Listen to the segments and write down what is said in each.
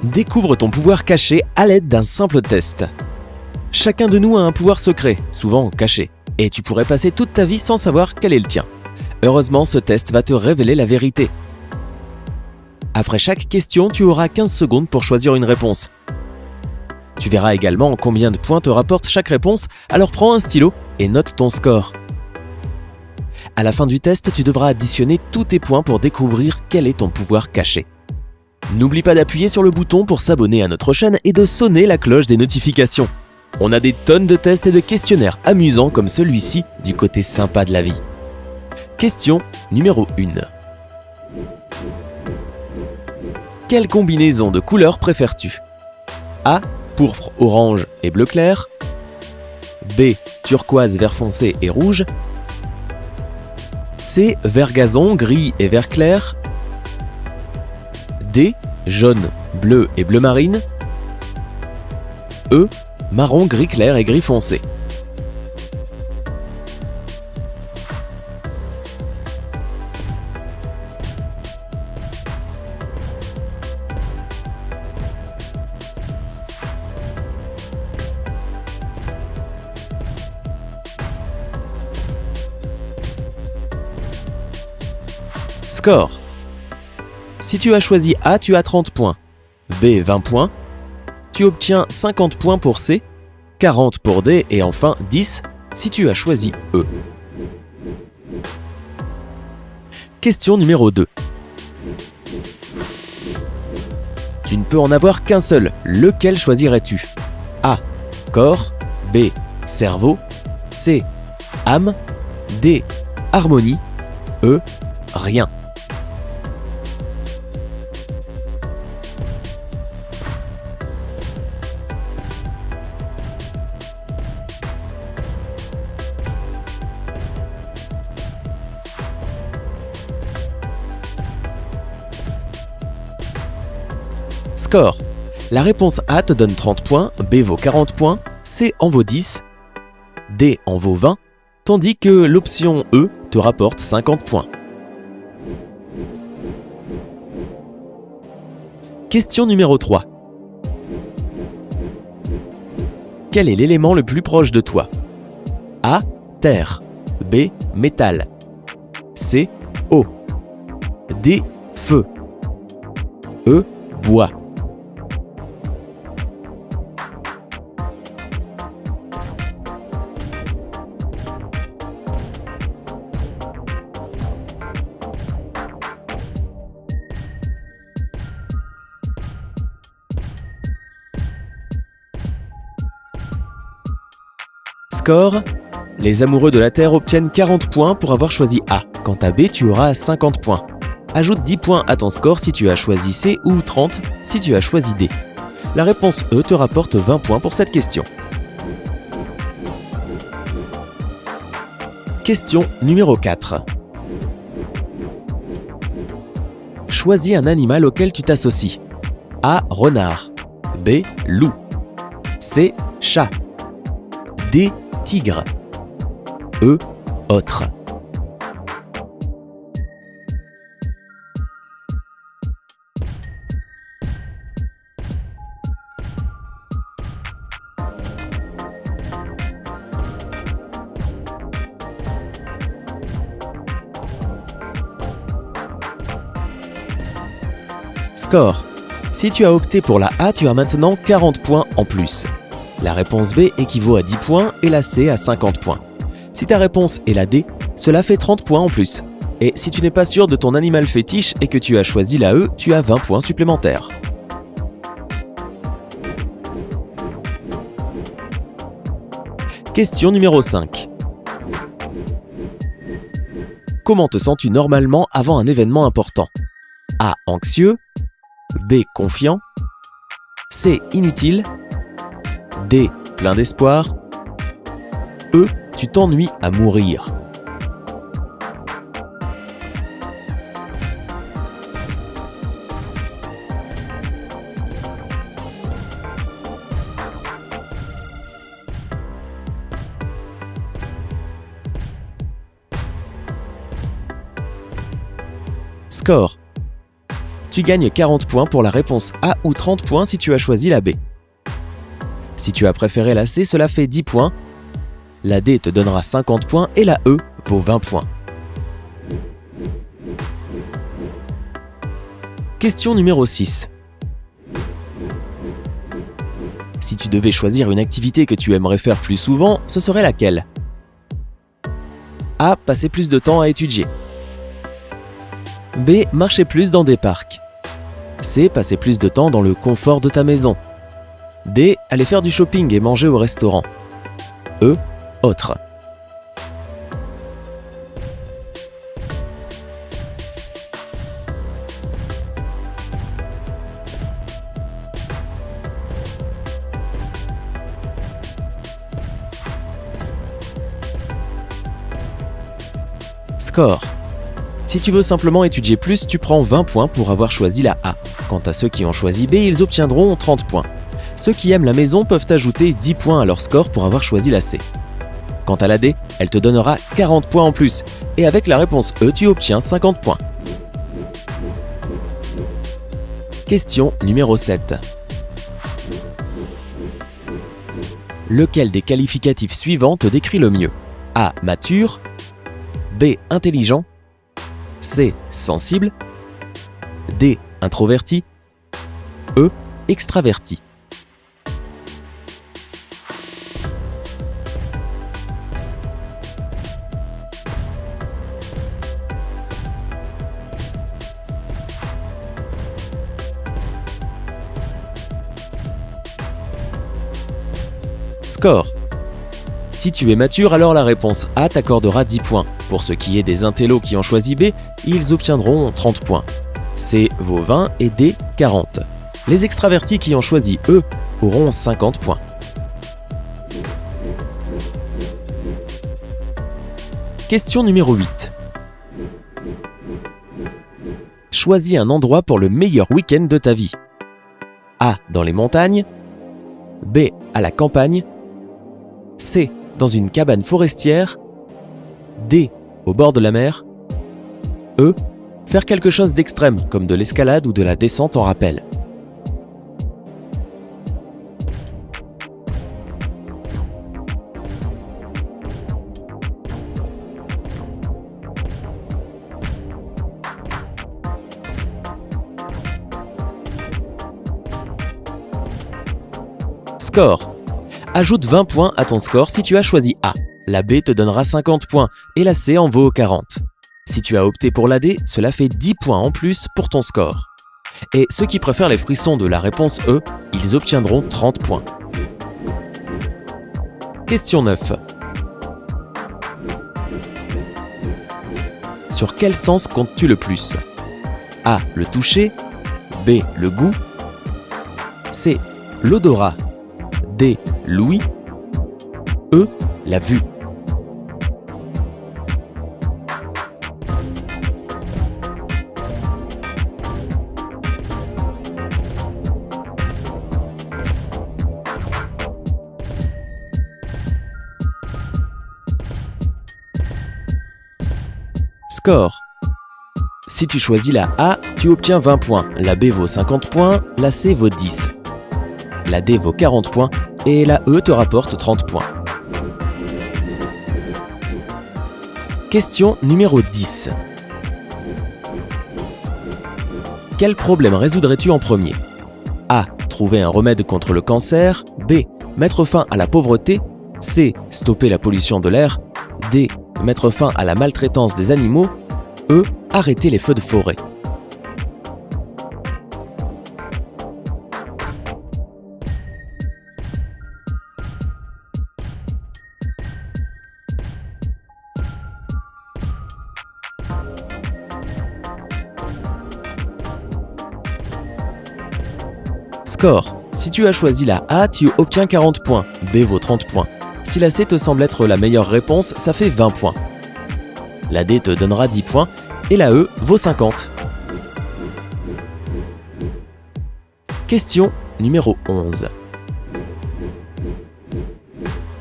Découvre ton pouvoir caché à l'aide d'un simple test. Chacun de nous a un pouvoir secret, souvent caché, et tu pourrais passer toute ta vie sans savoir quel est le tien. Heureusement, ce test va te révéler la vérité. Après chaque question, tu auras 15 secondes pour choisir une réponse. Tu verras également combien de points te rapporte chaque réponse, alors prends un stylo et note ton score. À la fin du test, tu devras additionner tous tes points pour découvrir quel est ton pouvoir caché. N'oublie pas d'appuyer sur le bouton pour s'abonner à notre chaîne et de sonner la cloche des notifications. On a des tonnes de tests et de questionnaires amusants comme celui-ci du côté sympa de la vie. Question numéro 1. Quelle combinaison de couleurs préfères-tu? A. Pourpre, orange et bleu clair. B. Turquoise, vert foncé et rouge. C. Vert gazon, gris et vert clair. D. Jaune, bleu et bleu marine. E. Marron, gris clair et gris foncé. Score. Si tu as choisi A, tu as 30 points. B, 20 points. Tu obtiens 50 points pour C, 40 pour D et enfin 10 si tu as choisi E. Question numéro 2. Tu ne peux en avoir qu'un seul. Lequel choisirais-tu? A. Corps. B. Cerveau. C. Âme. D. Harmonie. E. Rien. Score. La réponse A te donne 30 points, B vaut 40 points, C en vaut 10, D en vaut 20, tandis que l'option E te rapporte 50 points. Question numéro 3. Quel est l'élément le plus proche de toi? A. Terre. B. Métal. C. Eau. D. Feu. E. Bois. Score. Les amoureux de la Terre obtiennent 40 points pour avoir choisi A. Quant à B, tu auras 50 points. Ajoute 10 points à ton score si tu as choisi C ou 30 si tu as choisi D. La réponse E te rapporte 20 points pour cette question. Question numéro 4. Choisis un animal auquel tu t'associes. A. Renard. B. Loup. C. Chat. D. Tigre. E. Autre. Score. Si tu as opté pour la A, tu as maintenant 40 points en plus. La réponse B équivaut à 10 points et la C à 50 points. Si ta réponse est la D, cela fait 30 points en plus. Et si tu n'es pas sûr de ton animal fétiche et que tu as choisi la E, tu as 20 points supplémentaires. Question numéro 5. Comment te sens-tu normalement avant un événement important? A. Anxieux. B. Confiant. C. Inutile. D. Plein d'espoir. E. Tu t'ennuies à mourir. Score. Tu gagnes 40 points pour la réponse A ou 30 points si tu as choisi la B. Si tu as préféré la C, cela fait 10 points. La D te donnera 50 points et la E vaut 20 points. Question numéro 6. Si tu devais choisir une activité que tu aimerais faire plus souvent, ce serait laquelle? A. Passer plus de temps à étudier. B. Marcher plus dans des parcs. C. Passer plus de temps dans le confort de ta maison. D. Aller faire du shopping et manger au restaurant. E. Autre. Score. Si tu veux simplement étudier plus, tu prends 20 points pour avoir choisi la A. Quant à ceux qui ont choisi B, ils obtiendront 30 points. Ceux qui aiment la maison peuvent ajouter 10 points à leur score pour avoir choisi la C. Quant à la D, elle te donnera 40 points en plus. Et avec la réponse E, tu obtiens 50 points. Question numéro 7. Lequel des qualificatifs suivants te décrit le mieux? A. Mature. B. Intelligent. C. Sensible. D. Introverti. E. Extraverti. Score. Si tu es mature, alors la réponse A t'accordera 10 points. Pour ce qui est des intellos qui ont choisi B, ils obtiendront 30 points. C vaut 20 et D 40. Les extravertis qui ont choisi E auront 50 points. Question numéro 8. Choisis un endroit pour le meilleur week-end de ta vie. A. Dans les montagnes. B. À la campagne. C. Dans une cabane forestière. D. Au bord de la mer. E. Faire quelque chose d'extrême, comme de l'escalade ou de la descente en rappel. Score. Ajoute 20 points à ton score si tu as choisi A. La B te donnera 50 points et la C en vaut 40. Si tu as opté pour la D, cela fait 10 points en plus pour ton score. Et ceux qui préfèrent les frissons de la réponse E, ils obtiendront 30 points. Question 9. Sur quel sens comptes-tu le plus? A. Le toucher. B. Le goût. C. L'odorat. D. L'ouïe. E. La vue. Score. Si tu choisis la A, tu obtiens 20 points, la B vaut 50 points, la C vaut 10. La D vaut 40 points et la E te rapporte 30 points. Question numéro 10. Quel problème résoudrais-tu en premier? A. Trouver un remède contre le cancer. B. Mettre fin à la pauvreté. C. Stopper la pollution de l'air. D. Mettre fin à la maltraitance des animaux. E. Arrêter les feux de forêt. Score. Si tu as choisi la A, tu obtiens 40 points. B vaut 30 points. Si la C te semble être la meilleure réponse, ça fait 20 points. La D te donnera 10 points et la E vaut 50. Question numéro 11.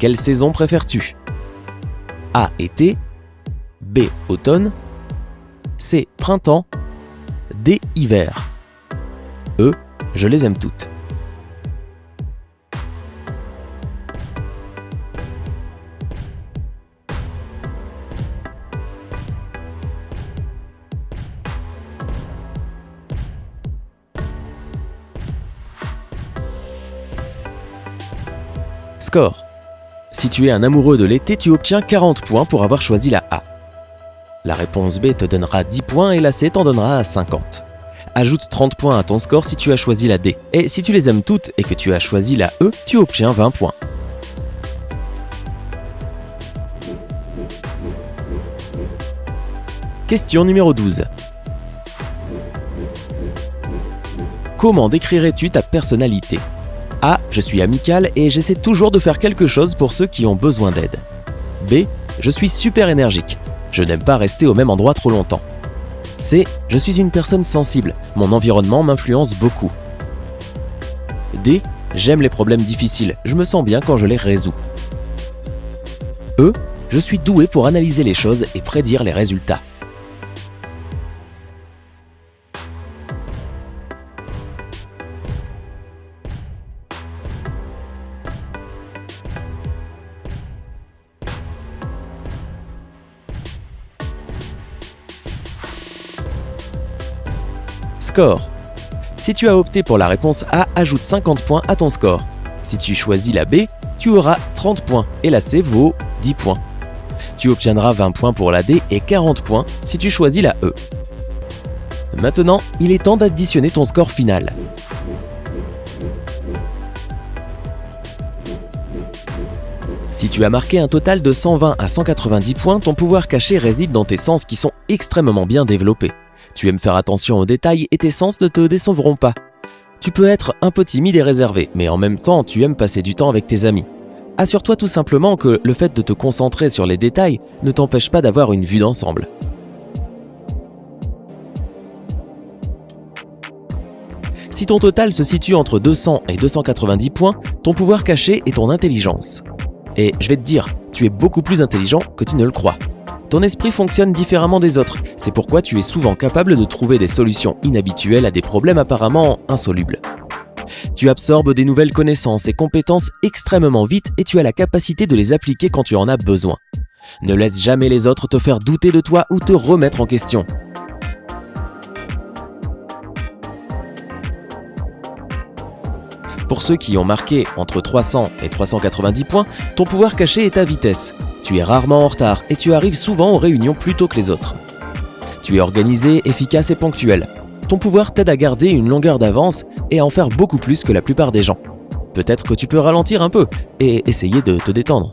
Quelle saison préfères-tu? A. Été. B. Automne. C. Printemps. D. Hiver. Eux, je les aime toutes. Score. Si tu es un amoureux de l'été, tu obtiens 40 points pour avoir choisi la A. La réponse B te donnera 10 points et la C t'en donnera 50. Ajoute 30 points à ton score si tu as choisi la D. Et si tu les aimes toutes et que tu as choisi la E, tu obtiens 20 points. Question numéro 12. Comment décrirais-tu ta personnalité ? A. Je suis amical et j'essaie toujours de faire quelque chose pour ceux qui ont besoin d'aide. B. Je suis super énergique. Je n'aime pas rester au même endroit trop longtemps. C. Je suis une personne sensible. Mon environnement m'influence beaucoup. D. J'aime les problèmes difficiles. Je me sens bien quand je les résous. E. Je suis doué pour analyser les choses et prédire les résultats. Score. Si tu as opté pour la réponse A, ajoute 50 points à ton score. Si tu choisis la B, tu auras 30 points et la C vaut 10 points. Tu obtiendras 20 points pour la D et 40 points si tu choisis la E. Maintenant, il est temps d'additionner ton score final. Si tu as marqué un total de 120 à 190 points, ton pouvoir caché réside dans tes sens qui sont extrêmement bien développés. Tu aimes faire attention aux détails et tes sens ne te décevront pas. Tu peux être un peu timide et réservé, mais en même temps, tu aimes passer du temps avec tes amis. Assure-toi tout simplement que le fait de te concentrer sur les détails ne t'empêche pas d'avoir une vue d'ensemble. Si ton total se situe entre 200 et 290 points, ton pouvoir caché est ton intelligence. Et je vais te dire, tu es beaucoup plus intelligent que tu ne le crois. Ton esprit fonctionne différemment des autres, c'est pourquoi tu es souvent capable de trouver des solutions inhabituelles à des problèmes apparemment insolubles. Tu absorbes des nouvelles connaissances et compétences extrêmement vite et tu as la capacité de les appliquer quand tu en as besoin. Ne laisse jamais les autres te faire douter de toi ou te remettre en question. Pour ceux qui ont marqué entre 300 et 390 points, ton pouvoir caché est ta vitesse. Tu es rarement en retard et tu arrives souvent aux réunions plus tôt que les autres. Tu es organisé, efficace et ponctuel. Ton pouvoir t'aide à garder une longueur d'avance et à en faire beaucoup plus que la plupart des gens. Peut-être que tu peux ralentir un peu et essayer de te détendre.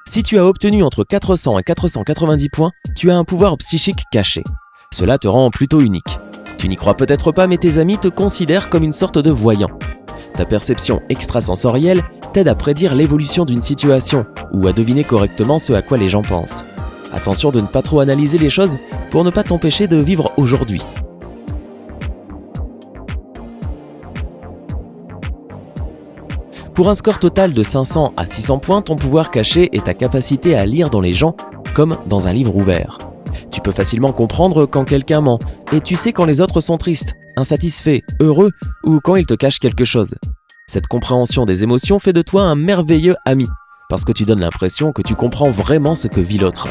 Si tu as obtenu entre 400 et 490 points, tu as un pouvoir psychique caché. Cela te rend plutôt unique. Tu n'y crois peut-être pas, mais tes amis te considèrent comme une sorte de voyant. Ta perception extrasensorielle t'aide à prédire l'évolution d'une situation ou à deviner correctement ce à quoi les gens pensent. Attention de ne pas trop analyser les choses pour ne pas t'empêcher de vivre aujourd'hui. Pour un score total de 500 à 600 points, ton pouvoir caché est ta capacité à lire dans les gens comme dans un livre ouvert. Tu peux facilement comprendre quand quelqu'un ment et tu sais quand les autres sont tristes, insatisfaits, heureux ou quand ils te cachent quelque chose. Cette compréhension des émotions fait de toi un merveilleux ami parce que tu donnes l'impression que tu comprends vraiment ce que vit l'autre.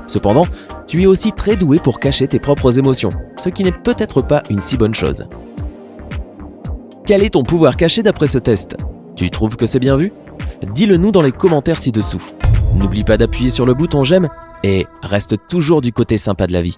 Cependant, tu es aussi très doué pour cacher tes propres émotions, ce qui n'est peut-être pas une si bonne chose. Quel est ton pouvoir caché d'après ce test ? Tu trouves que c'est bien vu ? Dis-le nous dans les commentaires ci-dessous. N'oublie pas d'appuyer sur le bouton j'aime et reste toujours du côté sympa de la vie.